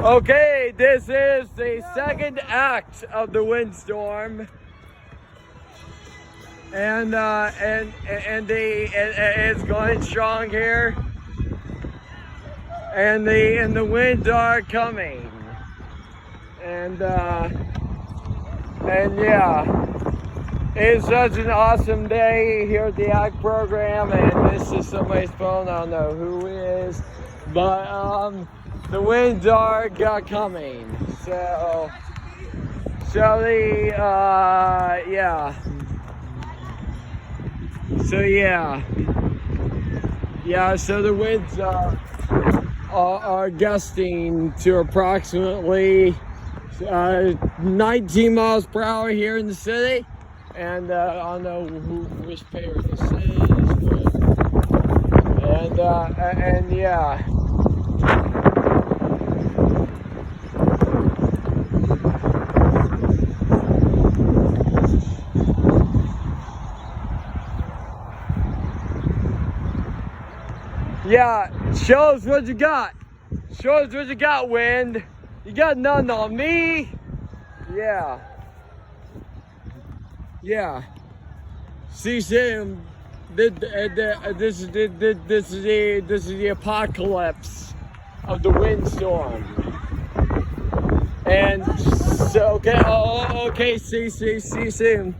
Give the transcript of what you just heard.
Okay, this is the second act of the Windstorm, and it's going strong here, and the winds are coming, and yeah, it's such an awesome day here at the Act Program, and this is somebody's phone. I don't know who it is, but the winds are coming, so the yeah, so the winds are gusting to approximately 19 miles per hour here in the city, and I don't know which paper this is, but, and yeah. Yeah, show us what you got. Show us what you got, wind. You got nothing on me. Yeah. Yeah. See, Sam, this is the apocalypse of the windstorm. And so, okay, see soon.